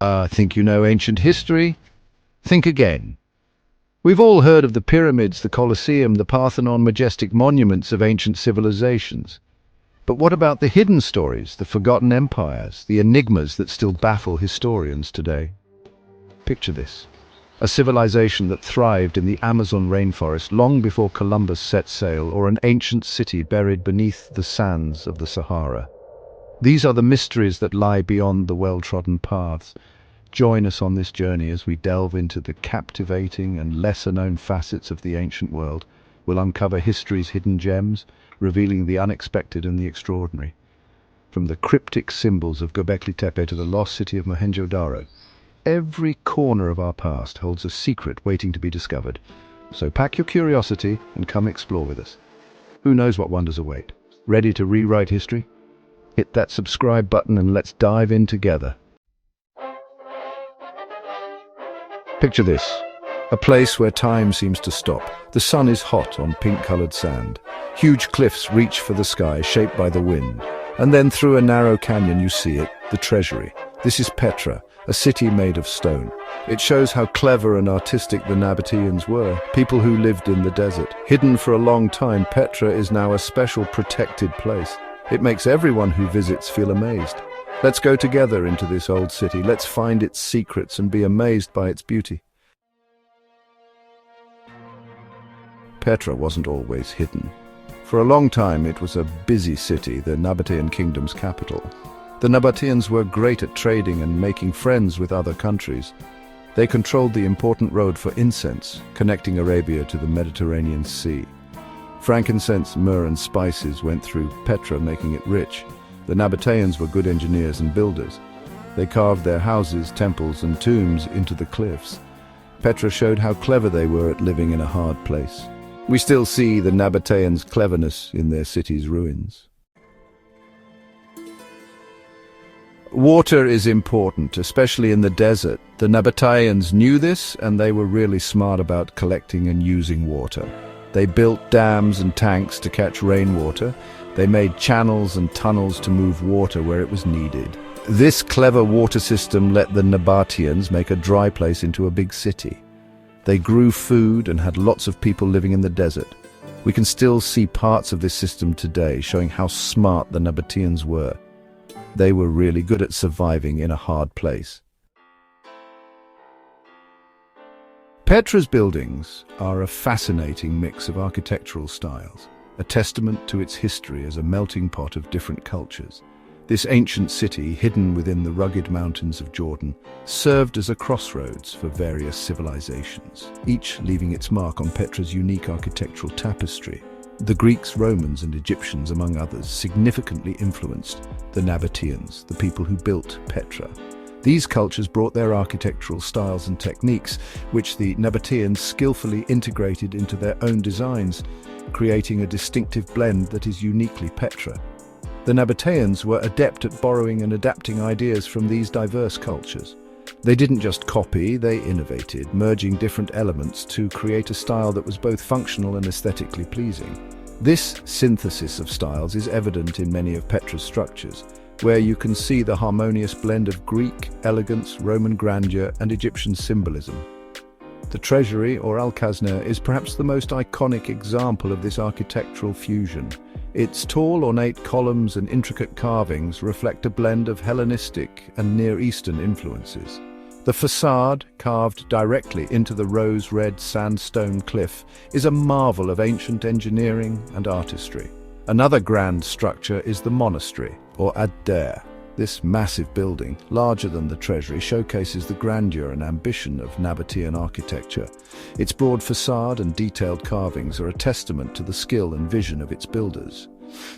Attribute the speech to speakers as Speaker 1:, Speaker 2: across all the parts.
Speaker 1: Think you know ancient history? Think again. We've all heard of the pyramids, the Colosseum, the Parthenon, majestic monuments of ancient civilizations. But what about the hidden stories, the forgotten empires, the enigmas that still baffle historians today? Picture this. A civilization that thrived in the Amazon rainforest long before Columbus set sail, or an ancient city buried beneath the sands of the Sahara. These are the mysteries that lie beyond the well-trodden paths. Join us on this journey as we delve into the captivating and lesser-known facets of the ancient world. We'll uncover history's hidden gems, revealing the unexpected and the extraordinary. From the cryptic symbols of Göbekli Tepe to the lost city of Mohenjo-Daro, every corner of our past holds a secret waiting to be discovered. So pack your curiosity and come explore with us. Who knows what wonders await? Ready to rewrite history? Hit that subscribe button and let's dive in together. Picture this. A place where time seems to stop. The sun is hot on pink-colored sand. Huge cliffs reach for the sky, shaped by the wind. And then through a narrow canyon you see it, the treasury. This is Petra, a city made of stone. It shows how clever and artistic the Nabateans were, people who lived in the desert. Hidden for a long time, Petra is now a special protected place. It makes everyone who visits feel amazed. Let's go together into this old city. Let's find its secrets and be amazed by its beauty. Petra wasn't always hidden. For a long time it was a busy city, the Nabatean kingdom's capital. The Nabateans were great at trading and making friends with other countries. They controlled the important road for incense, connecting Arabia to the Mediterranean Sea. Frankincense, myrrh and spices went through Petra, making it rich. The Nabateans were good engineers and builders. They carved their houses, temples and tombs into the cliffs. Petra showed how clever they were at living in a hard place. We still see the Nabateans' cleverness in their city's ruins. Water is important, especially in the desert. The Nabateans knew this, and they were really smart about collecting and using water. They built dams and tanks to catch rainwater. They made channels and tunnels to move water where it was needed. This clever water system let the Nabateans make a dry place into a big city. They grew food and had lots of people living in the desert. We can still see parts of this system today, showing how smart the Nabateans were. They were really good at surviving in a hard place. Petra's buildings are a fascinating mix of architectural styles, a testament to its history as a melting pot of different cultures. This ancient city, hidden within the rugged mountains of Jordan, served as a crossroads for various civilizations, each leaving its mark on Petra's unique architectural tapestry. The Greeks, Romans and Egyptians, among others, significantly influenced the Nabateans, the people who built Petra. These cultures brought their architectural styles and techniques, which the Nabateans skillfully integrated into their own designs, creating a distinctive blend that is uniquely Petra. The Nabateans were adept at borrowing and adapting ideas from these diverse cultures. They didn't just copy, they innovated, merging different elements to create a style that was both functional and aesthetically pleasing. This synthesis of styles is evident in many of Petra's structures, where you can see the harmonious blend of Greek elegance, Roman grandeur, and Egyptian symbolism. The treasury, or Al-Khazna, is perhaps the most iconic example of this architectural fusion. Its tall, ornate columns and intricate carvings reflect a blend of Hellenistic and Near Eastern influences. The facade, carved directly into the rose-red sandstone cliff, is a marvel of ancient engineering and artistry. Another grand structure is the monastery, or Ad-Dair. This massive building, larger than the treasury, showcases the grandeur and ambition of Nabatean architecture. Its broad facade and detailed carvings are a testament to the skill and vision of its builders.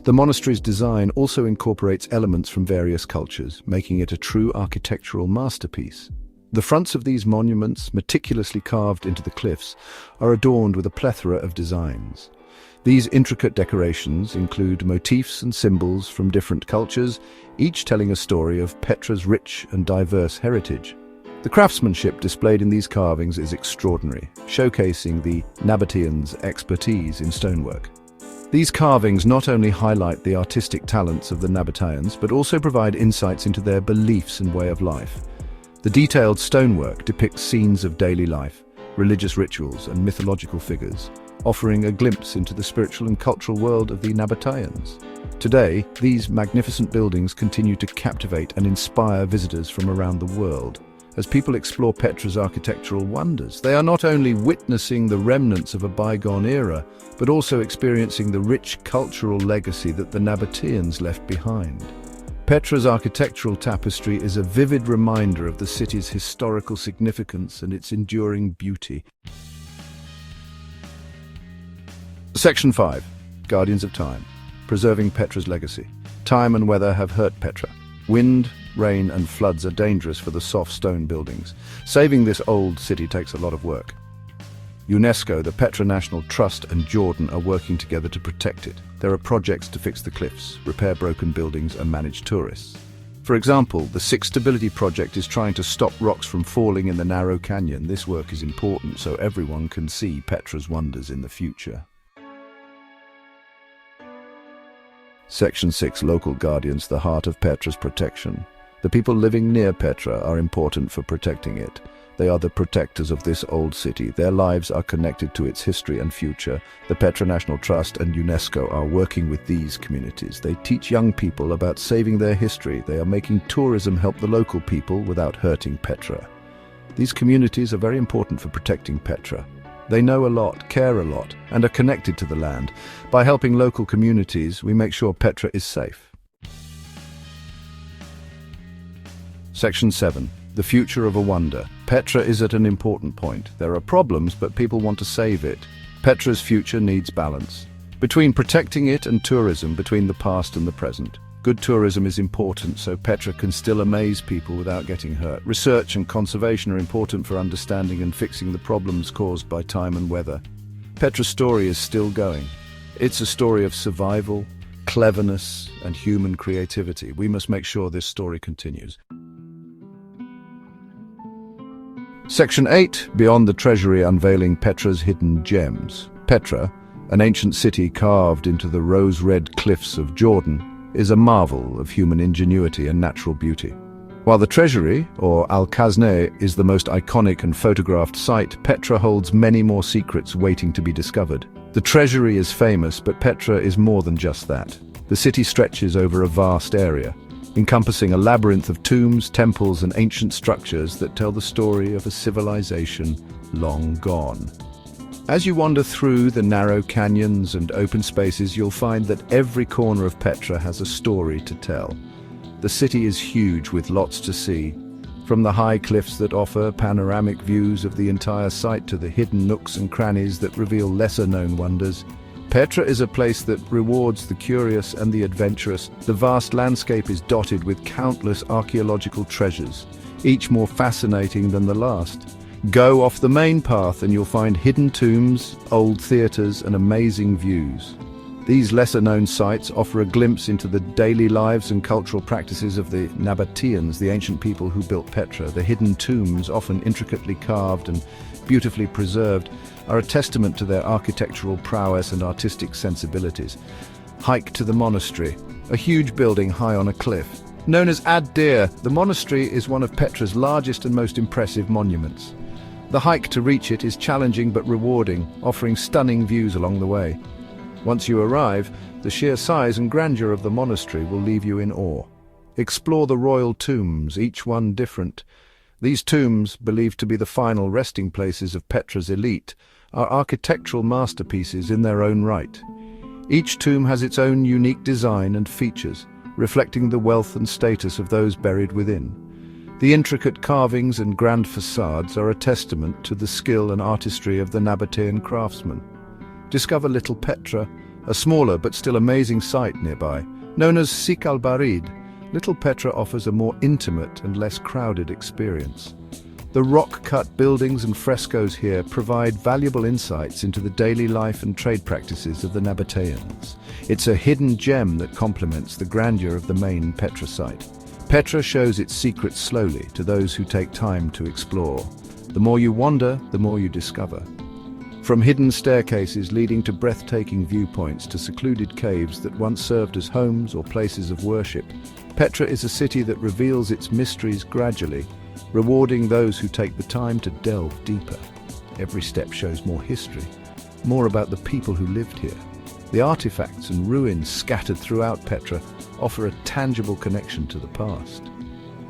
Speaker 1: The monastery's design also incorporates elements from various cultures, making it a true architectural masterpiece. The fronts of these monuments, meticulously carved into the cliffs, are adorned with a plethora of designs. These intricate decorations include motifs and symbols from different cultures, each telling a story of Petra's rich and diverse heritage. The craftsmanship displayed in these carvings is extraordinary, showcasing the Nabateans' expertise in stonework. These carvings not only highlight the artistic talents of the Nabateans, but also provide insights into their beliefs and way of life. The detailed stonework depicts scenes of daily life, religious rituals and mythological figures, offering a glimpse into the spiritual and cultural world of the Nabateans. Today, these magnificent buildings continue to captivate and inspire visitors from around the world. As people explore Petra's architectural wonders, they are not only witnessing the remnants of a bygone era, but also experiencing the rich cultural legacy that the Nabateans left behind. Petra's architectural tapestry is a vivid reminder of the city's historical significance and its enduring beauty. Section 5. Guardians of Time. Preserving Petra's legacy. Time and weather have hurt Petra. Wind, rain and floods are dangerous for the soft stone buildings. Saving this old city takes a lot of work. UNESCO, the Petra National Trust and Jordan are working together to protect it. There are projects to fix the cliffs, repair broken buildings and manage tourists. For example, the Six Stability Project is trying to stop rocks from falling in the narrow canyon. This work is important so everyone can see Petra's wonders in the future. Section 6. Local Guardians, the heart of Petra's protection. The people living near Petra are important for protecting it. They are the protectors of this old city. Their lives are connected to its history and future. The Petra National Trust and UNESCO are working with these communities. They teach young people about saving their history. They are making tourism help the local people without hurting Petra. These communities are very important for protecting Petra. They know a lot, care a lot, and are connected to the land. By helping local communities, we make sure Petra is safe. Section 7. The future of a wonder. Petra is at an important point. There are problems, but people want to save it. Petra's future needs balance. Between protecting it and tourism, between the past and the present. Good tourism is important so Petra can still amaze people without getting hurt. Research and conservation are important for understanding and fixing the problems caused by time and weather. Petra's story is still going. It's a story of survival, cleverness, and human creativity. We must make sure this story continues. Section 8. Beyond the Treasury, unveiling Petra's hidden gems. Petra, an ancient city carved into the rose-red cliffs of Jordan, is a marvel of human ingenuity and natural beauty. While the Treasury, or Al-Khazneh, is the most iconic and photographed site, Petra holds many more secrets waiting to be discovered. The Treasury is famous, but Petra is more than just that. The city stretches over a vast area, encompassing a labyrinth of tombs, temples, and ancient structures that tell the story of a civilization long gone. As you wander through the narrow canyons and open spaces, you'll find that every corner of Petra has a story to tell. The city is huge with lots to see, from the high cliffs that offer panoramic views of the entire site to the hidden nooks and crannies that reveal lesser-known wonders. Petra is a place that rewards the curious and the adventurous. The vast landscape is dotted with countless archaeological treasures, each more fascinating than the last. Go off the main path and you'll find hidden tombs, old theatres and amazing views. These lesser-known sites offer a glimpse into the daily lives and cultural practices of the Nabateans, the ancient people who built Petra. The hidden tombs, often intricately carved and beautifully preserved, are a testament to their architectural prowess and artistic sensibilities. Hike to the monastery, a huge building high on a cliff. Known as Ad-Dir, the monastery is one of Petra's largest and most impressive monuments. The hike to reach it is challenging but rewarding, offering stunning views along the way. Once you arrive, the sheer size and grandeur of the monastery will leave you in awe. Explore the royal tombs, each one different. These tombs, believed to be the final resting places of Petra's elite, are architectural masterpieces in their own right. Each tomb has its own unique design and features, reflecting the wealth and status of those buried within. The intricate carvings and grand facades are a testament to the skill and artistry of the Nabatean craftsmen. Discover Little Petra, a smaller but still amazing site nearby. Known as Sik al-Barid, Little Petra offers a more intimate and less crowded experience. The rock-cut buildings and frescoes here provide valuable insights into the daily life and trade practices of the Nabateans. It's a hidden gem that complements the grandeur of the main Petra site. Petra shows its secrets slowly to those who take time to explore. The more you wander, the more you discover. From hidden staircases leading to breathtaking viewpoints to secluded caves that once served as homes or places of worship, Petra is a city that reveals its mysteries gradually, rewarding those who take the time to delve deeper. Every step shows more history, more about the people who lived here. The artifacts and ruins scattered throughout Petra offer a tangible connection to the past.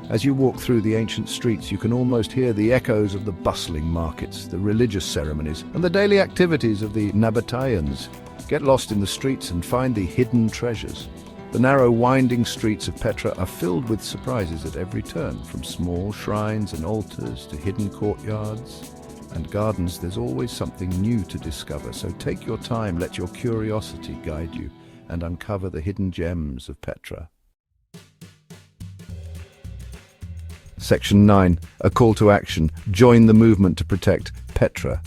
Speaker 1: As you walk through the ancient streets, you can almost hear the echoes of the bustling markets, the religious ceremonies, and the daily activities of the Nabateans. Get lost in the streets and find the hidden treasures. The narrow, winding streets of Petra are filled with surprises at every turn, from small shrines and altars to hidden courtyards and gardens. There's always something new to discover, so take your time, let your curiosity guide you, and uncover the hidden gems of Petra. Section 9. A call to action. Join the movement to protect Petra.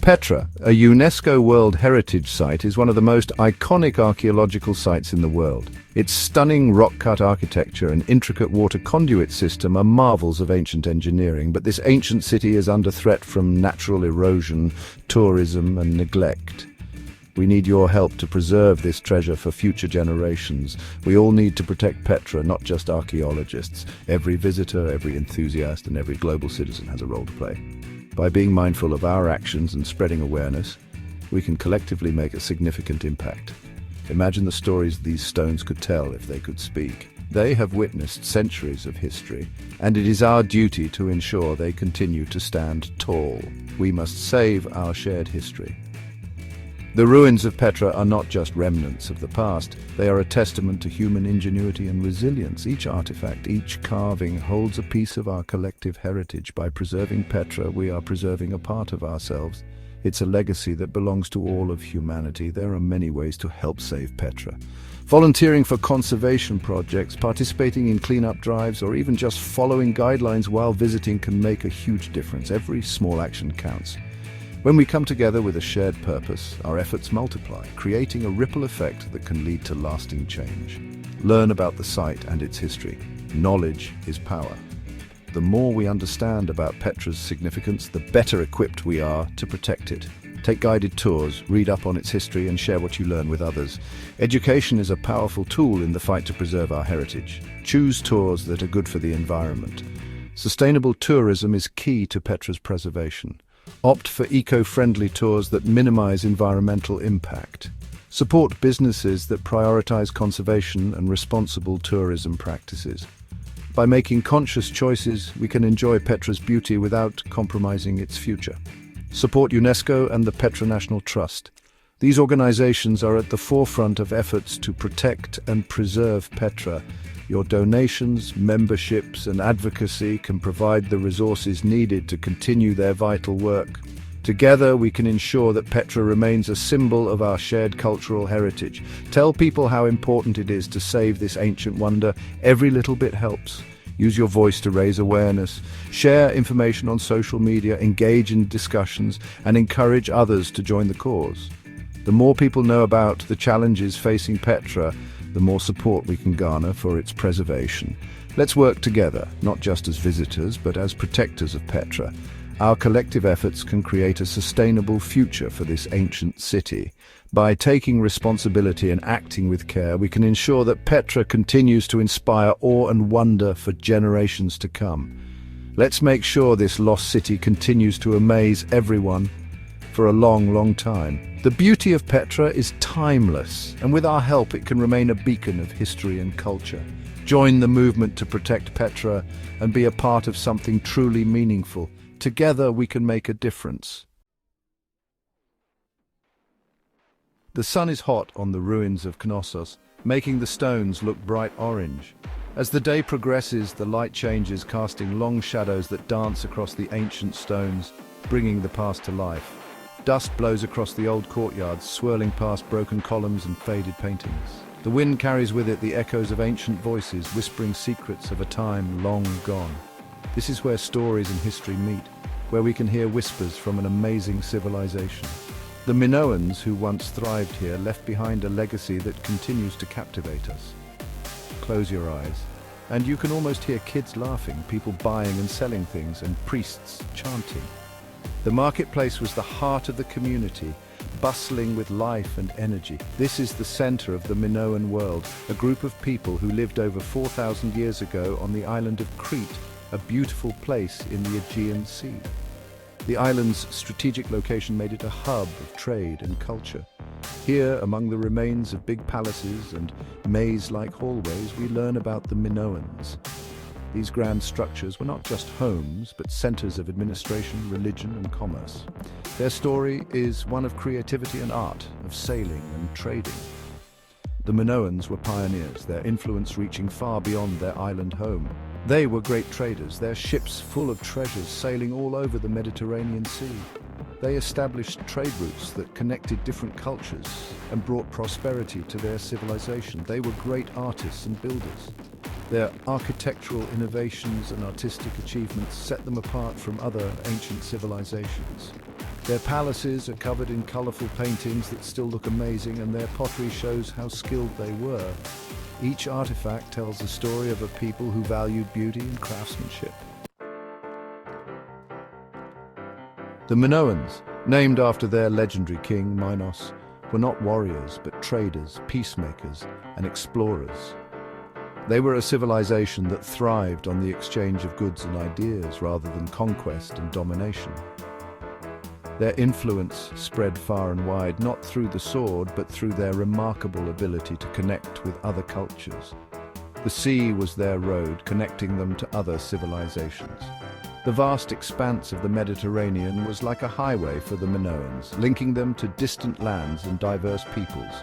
Speaker 1: Petra, a UNESCO World Heritage Site, is one of the most iconic archaeological sites in the world. Its stunning rock-cut architecture and intricate water conduit system are marvels of ancient engineering, but this ancient city is under threat from natural erosion, tourism, and neglect. We need your help to preserve this treasure for future generations. We all need to protect Petra, not just archaeologists. Every visitor, every enthusiast, and every global citizen has a role to play. By being mindful of our actions and spreading awareness, we can collectively make a significant impact. Imagine the stories these stones could tell if they could speak. They have witnessed centuries of history, and it is our duty to ensure they continue to stand tall. We must save our shared history. The ruins of Petra are not just remnants of the past, they are a testament to human ingenuity and resilience. Each artifact, each carving holds a piece of our collective heritage. By preserving Petra, we are preserving a part of ourselves. It's a legacy that belongs to all of humanity. There are many ways to help save Petra. Volunteering for conservation projects, participating in cleanup drives, or even just following guidelines while visiting can make a huge difference. Every small action counts. When we come together with a shared purpose, our efforts multiply, creating a ripple effect that can lead to lasting change. Learn about the site and its history. Knowledge is power. The more we understand about Petra's significance, the better equipped we are to protect it. Take guided tours, read up on its history, and share what you learn with others. Education is a powerful tool in the fight to preserve our heritage. Choose tours that are good for the environment. Sustainable tourism is key to Petra's preservation. Opt for eco-friendly tours that minimize environmental impact. Support businesses that prioritize conservation and responsible tourism practices. By making conscious choices, we can enjoy Petra's beauty without compromising its future. Support UNESCO and the Petra National Trust. These organizations are at the forefront of efforts to protect and preserve Petra. Your donations, memberships, and advocacy can provide the resources needed to continue their vital work. Together, we can ensure that Petra remains a symbol of our shared cultural heritage. Tell people how important it is to save this ancient wonder. Every little bit helps. Use your voice to raise awareness. Share information on social media, engage in discussions, and encourage others to join the cause. The more people know about the challenges facing Petra, the more support we can garner for its preservation. Let's work together, not just as visitors, but as protectors of Petra. Our collective efforts can create a sustainable future for this ancient city. By taking responsibility and acting with care, we can ensure that Petra continues to inspire awe and wonder for generations to come. Let's make sure this lost city continues to amaze everyone for a long, long time. The beauty of Petra is timeless, and with our help it can remain a beacon of history and culture. Join the movement to protect Petra and be a part of something truly meaningful. Together we can make a difference. The sun is hot on the ruins of Knossos, making the stones look bright orange. As the day progresses, the light changes, casting long shadows that dance across the ancient stones, bringing the past to life. Dust blows across the old courtyards, swirling past broken columns and faded paintings. The wind carries with it the echoes of ancient voices, whispering secrets of a time long gone. This is where stories and history meet, where we can hear whispers from an amazing civilization. The Minoans, who once thrived here, left behind a legacy that continues to captivate us. Close your eyes, and you can almost hear kids laughing, people buying and selling things, and priests chanting. The marketplace was the heart of the community, bustling with life and energy. This is the center of the Minoan world, a group of people who lived over 4,000 years ago on the island of Crete. a beautiful place in the Aegean Sea. The island's strategic location made it a hub of trade and culture. Here, among the remains of big palaces and maze-like hallways, we learn about the Minoans. These grand structures were not just homes, but centers of administration, religion, and commerce. Their story is one of creativity and art, of sailing and trading. The Minoans were pioneers, their influence reaching far beyond their island home. They were great traders, their ships full of treasures sailing all over the Mediterranean Sea. They established trade routes that connected different cultures and brought prosperity to their civilization. They were great artists and builders. Their architectural innovations and artistic achievements set them apart from other ancient civilizations. Their palaces are covered in colorful paintings that still look amazing, and their pottery shows how skilled they were. Each artifact tells the story of a people who valued beauty and craftsmanship. The Minoans, named after their legendary king, Minos, were not warriors but traders, peacemakers, and explorers. They were a civilization that thrived on the exchange of goods and ideas rather than conquest and domination. Their influence spread far and wide, not through the sword, but through their remarkable ability to connect with other cultures. The sea was their road, connecting them to other civilizations. The vast expanse of the Mediterranean was like a highway for the Minoans, linking them to distant lands and diverse peoples.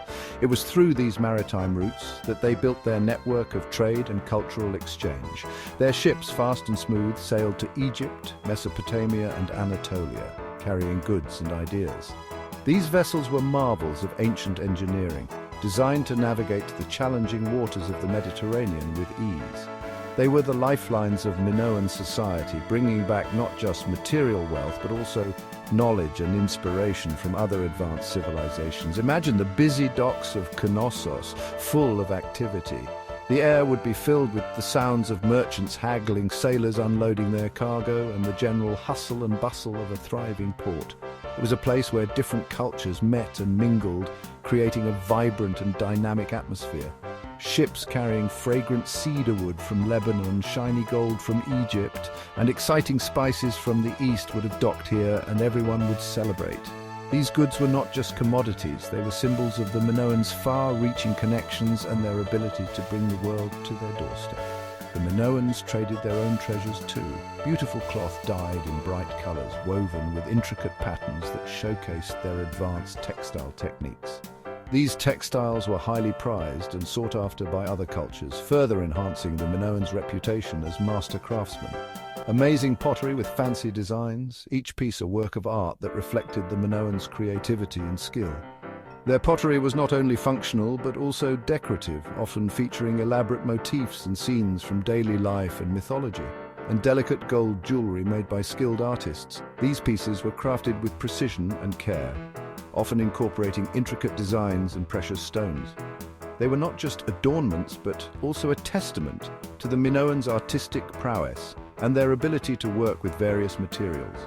Speaker 1: It was through these maritime routes that they built their network of trade and cultural exchange. Their ships, fast and smooth, sailed to Egypt, Mesopotamia, and Anatolia, carrying goods and ideas. These vessels were marvels of ancient engineering, designed to navigate the challenging waters of the Mediterranean with ease. They were the lifelines of Minoan society, bringing back not just material wealth, but also knowledge and inspiration from other advanced civilizations. Imagine the busy docks of Knossos, full of activity. The air would be filled with the sounds of merchants haggling, sailors unloading their cargo, and the general hustle and bustle of a thriving port. It was a place where different cultures met and mingled, creating a vibrant and dynamic atmosphere. Ships carrying fragrant cedar wood from Lebanon, shiny gold from Egypt, and exciting spices from the East would have docked here, and everyone would celebrate. These goods were not just commodities, they were symbols of the Minoans' far-reaching connections and their ability to bring the world to their doorstep. The Minoans traded their own treasures too. Beautiful cloth dyed in bright colors, woven with intricate patterns that showcased their advanced textile techniques. These textiles were highly prized and sought after by other cultures, further enhancing the Minoans' reputation as master craftsmen. Amazing pottery with fancy designs, each piece a work of art that reflected the Minoans' creativity and skill. Their pottery was not only functional but also decorative, often featuring elaborate motifs and scenes from daily life and mythology, and delicate gold jewelry made by skilled artists. These pieces were crafted with precision and care, often incorporating intricate designs and precious stones. They were not just adornments, but also a testament to the Minoans' artistic prowess and their ability to work with various materials.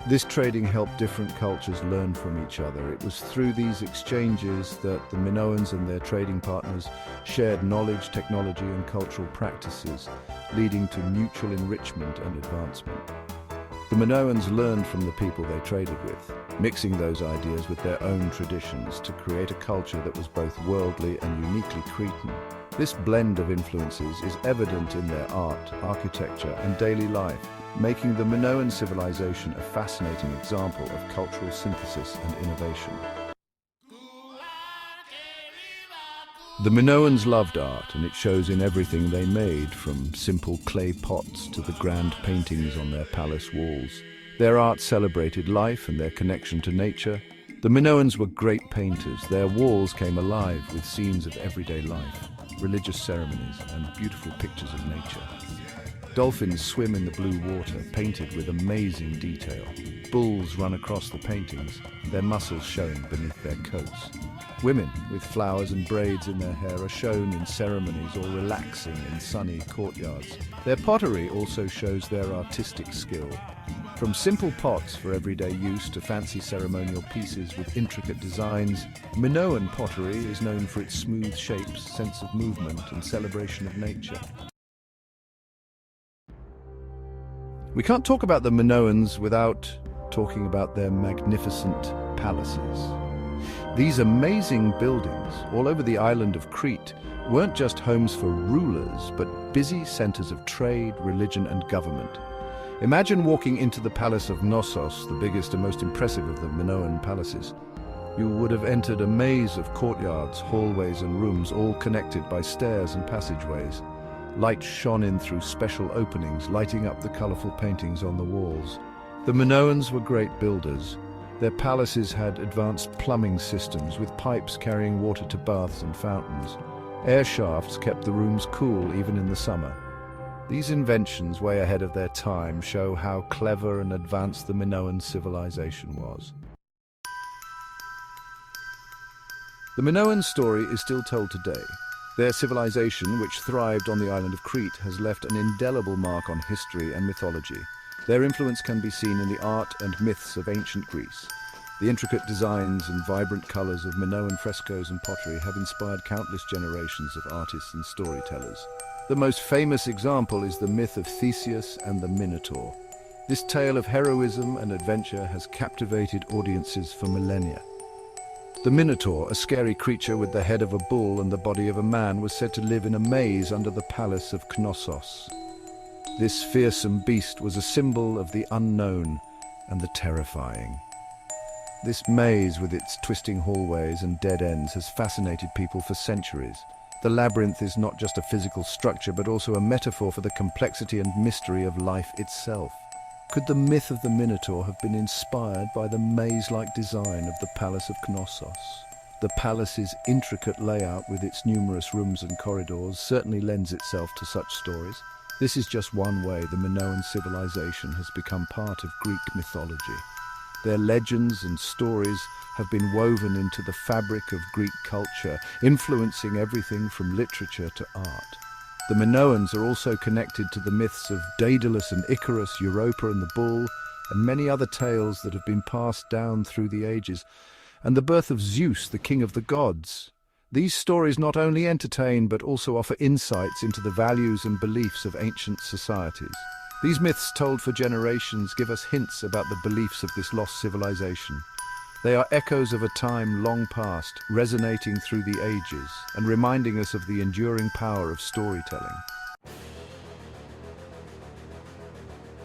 Speaker 1: This trading helped different cultures learn from each other. It was through these exchanges that the Minoans and their trading partners shared knowledge, technology, and cultural practices, leading to mutual enrichment and advancement. The Minoans learned from the people they traded with, mixing those ideas with their own traditions to create a culture that was both worldly and uniquely Cretan. This blend of influences is evident in their art, architecture, and daily life, making the Minoan civilization a fascinating example of cultural synthesis and innovation. The Minoans loved art, and it shows in everything they made, from simple clay pots to the grand paintings on their palace walls. Their art celebrated life and their connection to nature. The Minoans were great painters. Their walls came alive with scenes of everyday life, religious ceremonies, and beautiful pictures of nature. Dolphins swim in the blue water, painted with amazing detail. Bulls run across the paintings, their muscles showing beneath their coats. Women with flowers and braids in their hair are shown in ceremonies or relaxing in sunny courtyards. Their pottery also shows their artistic skill. From simple pots for everyday use to fancy ceremonial pieces with intricate designs, Minoan pottery is known for its smooth shapes, sense of movement, and celebration of nature. We can't talk about the Minoans without talking about their magnificent palaces. These amazing buildings all over the island of Crete weren't just homes for rulers, but busy centers of trade, religion, and government. Imagine walking into the palace of Knossos, the biggest and most impressive of the Minoan palaces. You would have entered a maze of courtyards, hallways, and rooms, all connected by stairs and passageways. Light shone in through special openings, lighting up the colorful paintings on the walls. The Minoans were great builders. Their palaces had advanced plumbing systems with pipes carrying water to baths and fountains. Air shafts kept the rooms cool even in the summer. These inventions, way ahead of their time, show how clever and advanced the Minoan civilization was. The Minoan story is still told today. Their civilization, which thrived on the island of Crete, has left an indelible mark on history and mythology. Their influence can be seen in the art and myths of ancient Greece. The intricate designs and vibrant colors of Minoan frescoes and pottery have inspired countless generations of artists and storytellers. The most famous example is the myth of Theseus and the Minotaur. This tale of heroism and adventure has captivated audiences for millennia. The Minotaur, a scary creature with the head of a bull and the body of a man, was said to live in a maze under the palace of Knossos. This fearsome beast was a symbol of the unknown and the terrifying. This maze, with its twisting hallways and dead ends, has fascinated people for centuries. The labyrinth is not just a physical structure, but also a metaphor for the complexity and mystery of life itself. Could the myth of the Minotaur have been inspired by the maze-like design of the Palace of Knossos? The palace's intricate layout, with its numerous rooms and corridors, certainly lends itself to such stories. This is just one way the Minoan civilization has become part of Greek mythology. Their legends and stories have been woven into the fabric of Greek culture, influencing everything from literature to art. The Minoans are also connected to the myths of Daedalus and Icarus, Europa and the Bull, and many other tales that have been passed down through the ages, and the birth of Zeus, the king of the gods. These stories not only entertain but also offer insights into the values and beliefs of ancient societies. These myths, told for generations, give us hints about the beliefs of this lost civilization. They are echoes of a time long past, resonating through the ages and reminding us of the enduring power of storytelling.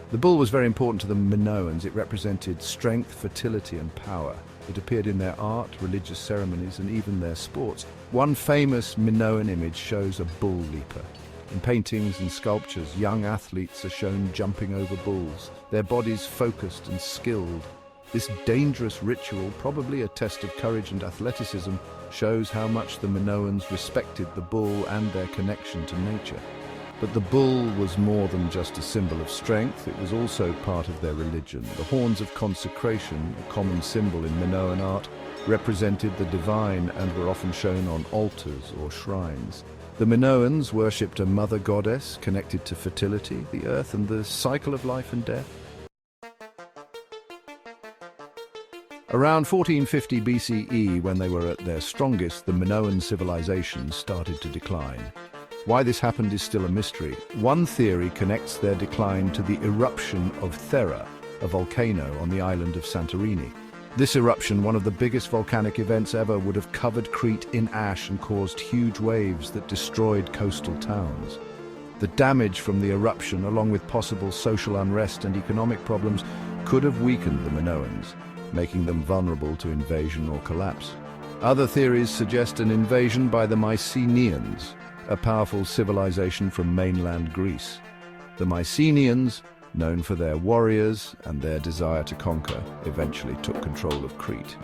Speaker 1: The bull was very important to the Minoans. It represented strength, fertility, and power. It appeared in their art, religious ceremonies, and even their sports. One famous Minoan image shows a bull leaper. In paintings and sculptures, young athletes are shown jumping over bulls, their bodies focused and skilled. This dangerous ritual, probably a test of courage and athleticism, shows how much the Minoans respected the bull and their connection to nature. But the bull was more than just a symbol of strength, it was also part of their religion. The horns of consecration, a common symbol in Minoan art, represented the divine and were often shown on altars or shrines. The Minoans worshipped a mother goddess connected to fertility, the earth, and the cycle of life and death. Around 1450 BCE, when they were at their strongest, the Minoan civilization started to decline. Why this happened is still a mystery. One theory connects their decline to the eruption of Thera, a volcano on the island of Santorini. This eruption, one of the biggest volcanic events ever, would have covered Crete in ash and caused huge waves that destroyed coastal towns. The damage from the eruption, along with possible social unrest and economic problems, could have weakened the Minoans, making them vulnerable to invasion or collapse. Other theories suggest an invasion by the Mycenaeans, a powerful civilization from mainland Greece. The Mycenaeans, known for their warriors and their desire to conquer, eventually took control of Crete.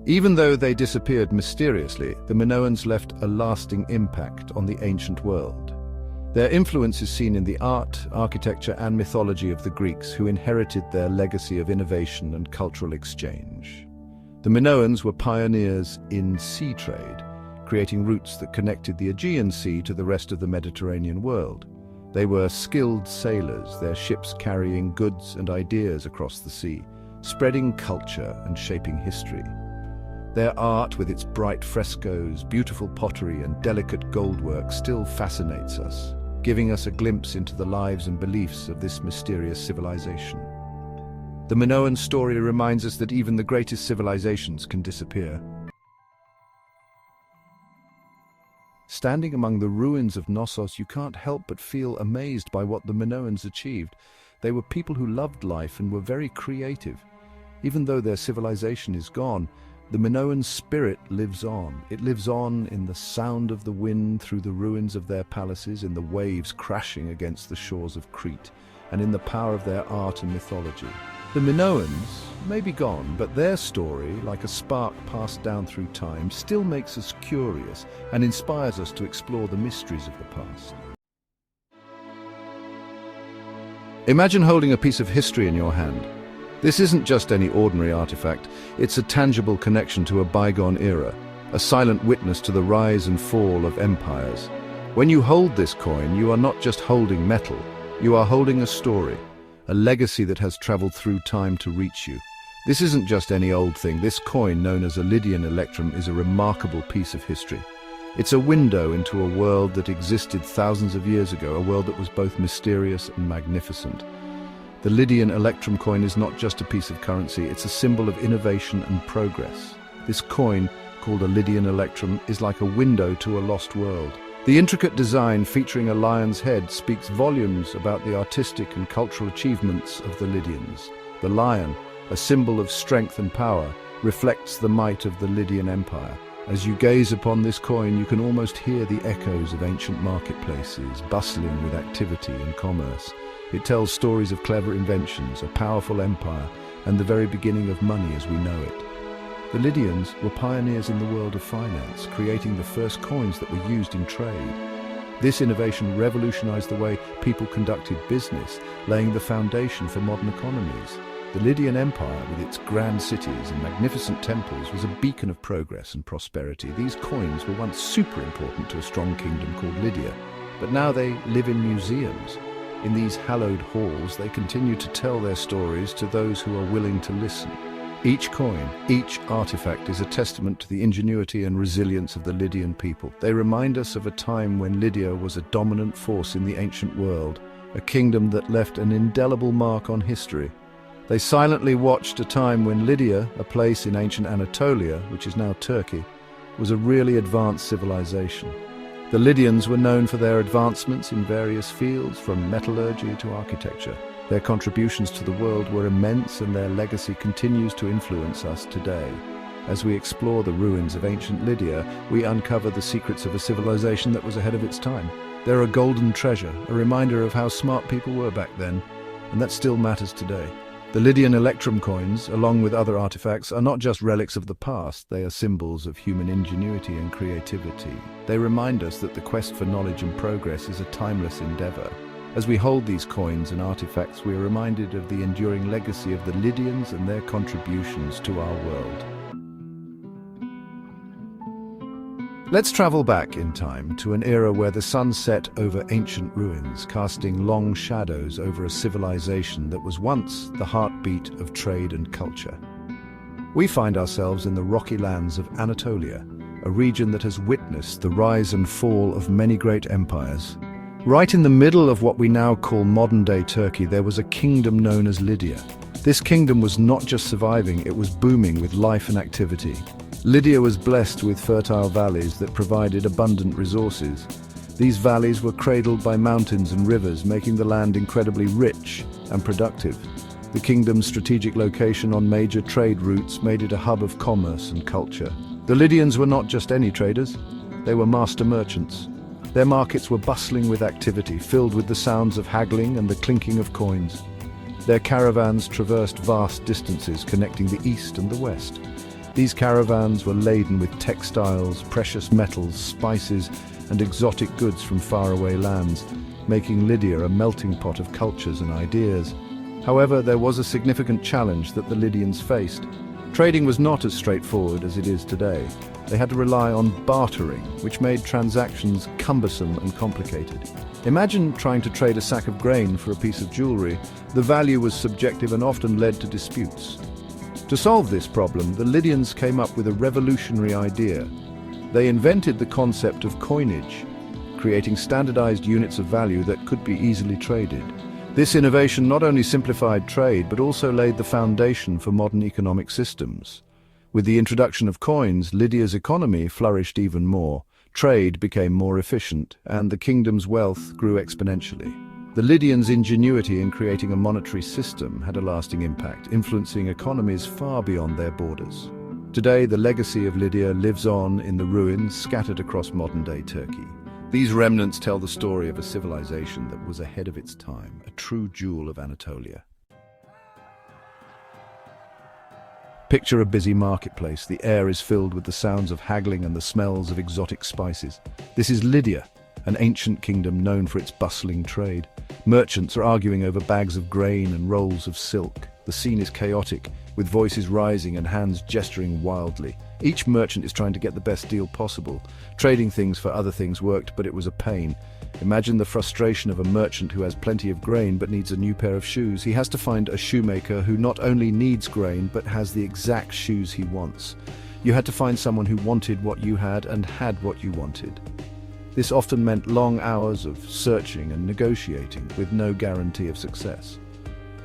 Speaker 1: Even though they disappeared mysteriously, the Minoans left a lasting impact on the ancient world. Their influence is seen in the art, architecture, and mythology of the Greeks, who inherited their legacy of innovation and cultural exchange. The Minoans were pioneers in sea trade, creating routes that connected the Aegean Sea to the rest of the Mediterranean world. They were skilled sailors, their ships carrying goods and ideas across the sea, spreading culture and shaping history. Their art, with its bright frescoes, beautiful pottery, and delicate goldwork, still fascinates us. giving us a glimpse into the lives and beliefs of this mysterious civilization. The Minoan story reminds us that even the greatest civilizations can disappear. Standing among the ruins of Knossos, you can't help but feel amazed by what the Minoans achieved. They were people who loved life and were very creative. Even though their civilization is gone, the Minoan spirit lives on. It lives on in the sound of the wind through the ruins of their palaces, in the waves crashing against the shores of Crete, and in the power of their art and mythology. The Minoans may be gone, but their story, like a spark passed down through time, still makes us curious and inspires us to explore the mysteries of the past. Imagine holding a piece of history in your hand. This isn't just any ordinary artifact, it's a tangible connection to a bygone era, a silent witness to the rise and fall of empires. When you hold this coin, you are not just holding metal, you are holding a story, a legacy that has traveled through time to reach you. This isn't just any old thing. This coin, known as a Lydian electrum, is a remarkable piece of history. It's a window into a world that existed thousands of years ago, a world that was both mysterious and magnificent. The Lydian electrum coin is not just a piece of currency, it's a symbol of innovation and progress. This coin, called a Lydian electrum, is like a window to a lost world. The intricate design featuring a lion's head speaks volumes about the artistic and cultural achievements of the Lydians. The lion, a symbol of strength and power, reflects the might of the Lydian Empire. As you gaze upon this coin, you can almost hear the echoes of ancient marketplaces, bustling with activity and commerce. It tells stories of clever inventions, a powerful empire, and the very beginning of money as we know it. The Lydians were pioneers in the world of finance, creating the first coins that were used in trade. This innovation revolutionized the way people conducted business, laying the foundation for modern economies. The Lydian Empire, with its grand cities and magnificent temples, was a beacon of progress and prosperity. These coins were once super important to a strong kingdom called Lydia, but now they live in museums. In these hallowed halls, they continue to tell their stories to those who are willing to listen. Each coin, each artifact is a testament to the ingenuity and resilience of the Lydian people. They remind us of a time when Lydia was a dominant force in the ancient world, a kingdom that left an indelible mark on history. They silently watched a time when Lydia, a place in ancient Anatolia, which is now Turkey, was a really advanced civilization. The Lydians were known for their advancements in various fields, from metallurgy to architecture. Their contributions to the world were immense, and their legacy continues to influence us today. As we explore the ruins of ancient Lydia, we uncover the secrets of a civilization that was ahead of its time. They're a golden treasure, a reminder of how smart people were back then, and that still matters today. The Lydian electrum coins, along with other artifacts, are not just relics of the past, they are symbols of human ingenuity and creativity. They remind us that the quest for knowledge and progress is a timeless endeavor. As we hold these coins and artifacts, we are reminded of the enduring legacy of the Lydians and their contributions to our world. Let's travel back in time to an era where the sun set over ancient ruins, casting long shadows over a civilization that was once the heartbeat of trade and culture. We find ourselves in the rocky lands of Anatolia, a region that has witnessed the rise and fall of many great empires. Right in the middle of what we now call modern-day Turkey, there was a kingdom known as Lydia. This kingdom was not just surviving, it was booming with life and activity. Lydia was blessed with fertile valleys that provided abundant resources. These valleys were cradled by mountains and rivers, making the land incredibly rich and productive. The kingdom's strategic location on major trade routes made it a hub of commerce and culture. The Lydians were not just any traders, they were master merchants. Their markets were bustling with activity, filled with the sounds of haggling and the clinking of coins. Their caravans traversed vast distances, connecting the east and the west. These caravans were laden with textiles, precious metals, spices, and exotic goods from faraway lands, making Lydia a melting pot of cultures and ideas. However, there was a significant challenge that the Lydians faced. Trading was not as straightforward as it is today. They had to rely on bartering, which made transactions cumbersome and complicated. Imagine trying to trade a sack of grain for a piece of jewelry. The value was subjective and often led to disputes. To solve this problem, the Lydians came up with a revolutionary idea. They invented the concept of coinage. creating standardized units of value that could be easily traded. This innovation not only simplified trade, but also laid the foundation for modern economic systems. With the introduction of coins, Lydia's economy flourished even more. Trade became more efficient, and the kingdom's wealth grew exponentially. The Lydians' ingenuity in creating a monetary system had a lasting impact, influencing economies far beyond their borders. Today, the legacy of Lydia lives on in the ruins scattered across modern-day Turkey. These remnants tell the story of a civilization that was ahead of its time, a true jewel of Anatolia. Picture a busy marketplace. The air is filled with the sounds of haggling and the smells of exotic spices. This is Lydia, an ancient kingdom known for its bustling trade. Merchants are arguing over bags of grain and rolls of silk. The scene is chaotic, with voices rising and hands gesturing wildly. Each merchant is trying to get the best deal possible. Trading things for other things worked, but it was a pain. Imagine the frustration of a merchant who has plenty of grain but needs a new pair of shoes. He has to find a shoemaker who not only needs grain but has the exact shoes he wants. You had to find someone who wanted what you had and had what you wanted. This often meant long hours of searching and negotiating with no guarantee of success.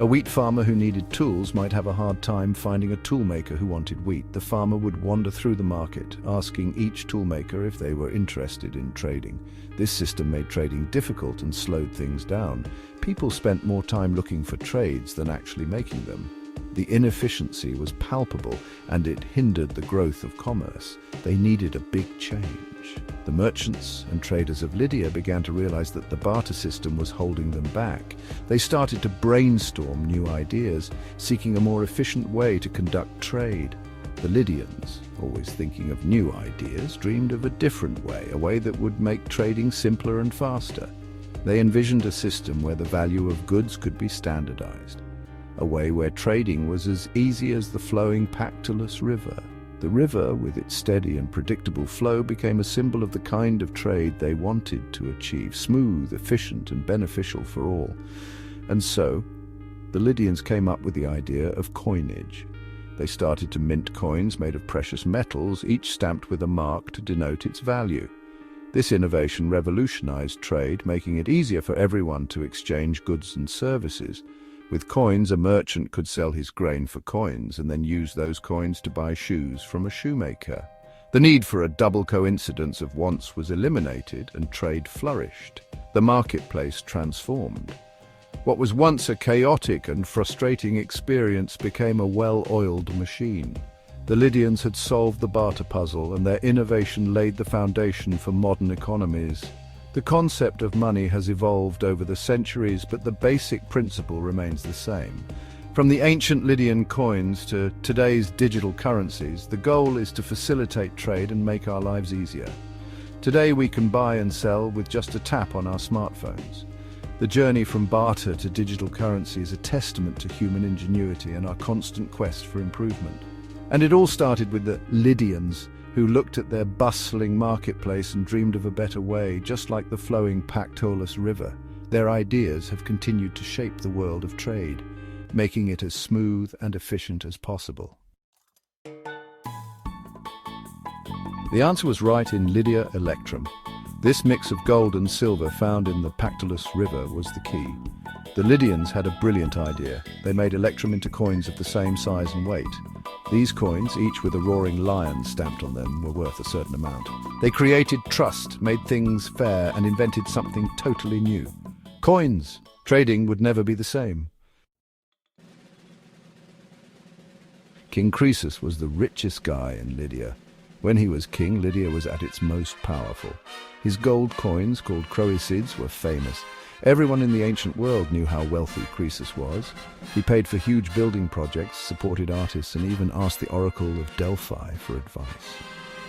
Speaker 1: A wheat farmer who needed tools might have a hard time finding a toolmaker who wanted wheat. The farmer would wander through the market, asking each toolmaker if they were interested in trading. This system made trading difficult and slowed things down. People spent more time looking for trades than actually making them. The inefficiency was palpable, and it hindered the growth of commerce. They needed a big change. The merchants and traders of Lydia began to realize that the barter system was holding them back. They started to brainstorm new ideas, seeking a more efficient way to conduct trade. The Lydians, always thinking of new ideas, dreamed of a different way, a way that would make trading simpler and faster. They envisioned a system where the value of goods could be standardized, a way where trading was as easy as the flowing Pactolus River. The river, with its steady and predictable flow, became a symbol of the kind of trade they wanted to achieve: smooth, efficient, and beneficial for all. And so, the Lydians came up with the idea of coinage. They started to mint coins made of precious metals, each stamped with a mark to denote its value. This innovation revolutionized trade, making it easier for everyone to exchange goods and services. With coins, a merchant could sell his grain for coins and then use those coins to buy shoes from a shoemaker. The need for a double coincidence of wants was eliminated and trade flourished. The marketplace transformed. What was once a chaotic and frustrating experience became a well-oiled machine. The Lydians had solved the barter puzzle, and their innovation laid the foundation for modern economies. The concept of money has evolved over the centuries, but the basic principle remains the same. From the ancient Lydian coins to today's digital currencies, the goal is to facilitate trade and make our lives easier. Today we can buy and sell with just a tap on our smartphones. The journey from barter to digital currency is a testament to human ingenuity and our constant quest for improvement. And it all started with the Lydians, who looked at their bustling marketplace and dreamed of a better way, just like the flowing Pactolus River. Their ideas have continued to shape the world of trade, making it as smooth and efficient as possible. The answer was right in Lydia Electrum. This mix of gold and silver found in the Pactolus River was the key. The Lydians had a brilliant idea. They made electrum into coins of the same size and weight. These coins, each with a roaring lion stamped on them, were worth a certain amount. They created trust, made things fair, and invented something totally new. Coins! Trading would never be the same. King Croesus was the richest guy in Lydia. When he was king, Lydia was at its most powerful. His gold coins, called Croesids, were famous. Everyone in the ancient world knew how wealthy Croesus was. He paid for huge building projects, supported artists, and even asked the Oracle of Delphi for advice.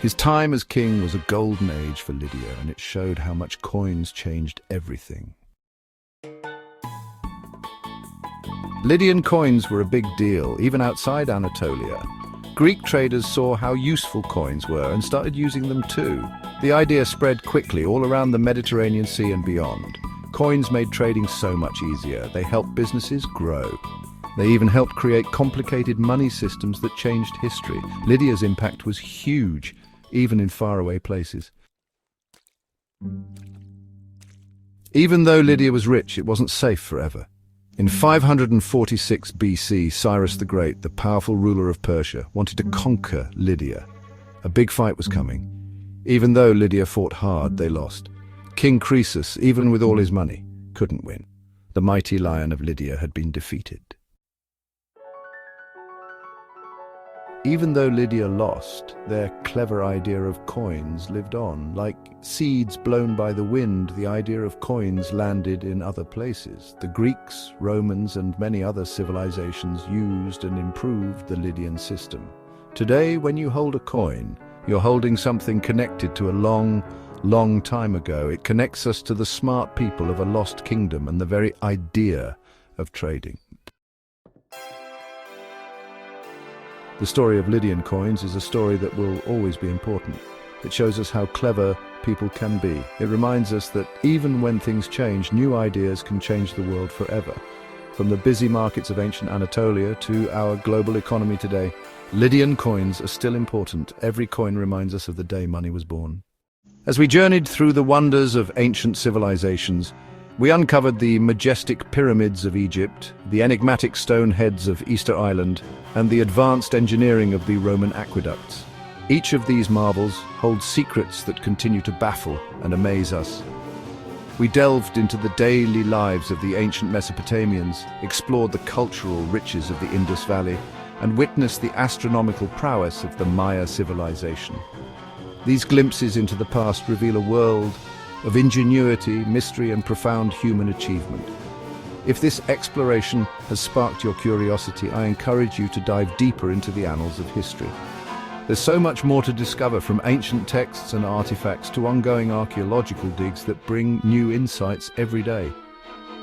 Speaker 1: His time as king was a golden age for Lydia, and it showed how much coins changed everything. Lydian coins were a big deal, even outside Anatolia. Greek traders saw how useful coins were and started using them too. The idea spread quickly all around the Mediterranean Sea and beyond. Coins made trading so much easier. They helped businesses grow. They even helped create complicated money systems that changed history. Lydia's impact was huge, even in faraway places. Even though Lydia was rich, it wasn't safe forever. In 546 BC, Cyrus the Great, the powerful ruler of Persia, wanted to conquer Lydia. A big fight was coming. Even though Lydia fought hard, they lost. King Croesus, even with all his money, couldn't win. The mighty lion of Lydia had been defeated. Even though Lydia lost, their clever idea of coins lived on. Like seeds blown by the wind, the idea of coins landed in other places. The Greeks, Romans, and many other civilizations used and improved the Lydian system. Today, when you hold a coin, you're holding something connected to a long time ago. It connects us to the smart people of a lost kingdom and the very idea of trading. The story of Lydian coins is a story that will always be important. It shows us how clever people can be. It reminds us that even when things change, new ideas can change the world forever. From the busy markets of ancient Anatolia to our global economy today, Lydian coins are still important. Every coin reminds us of the day money was born. As we journeyed through the wonders of ancient civilizations, we uncovered the majestic pyramids of Egypt, the enigmatic stone heads of Easter Island, and the advanced engineering of the Roman aqueducts. Each of these marvels holds secrets that continue to baffle and amaze us. We delved into the daily lives of the ancient Mesopotamians, explored the cultural riches of the Indus Valley, and witnessed the astronomical prowess of the Maya civilization. These glimpses into the past reveal a world of ingenuity, mystery, and profound human achievement. If this exploration has sparked your curiosity, I encourage you to dive deeper into the annals of history. There's so much more to discover, from ancient texts and artifacts to ongoing archaeological digs that bring new insights every day.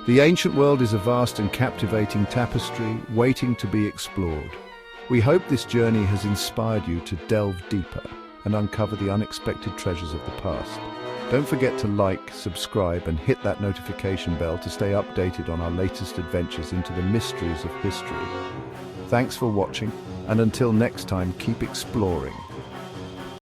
Speaker 1: The ancient world is a vast and captivating tapestry waiting to be explored. We hope this journey has inspired you to delve deeper and uncover the unexpected treasures of the past. Don't forget to like, subscribe, and hit that notification bell to stay updated on our latest adventures into the mysteries of history. Thanks for watching, and until next time, keep exploring.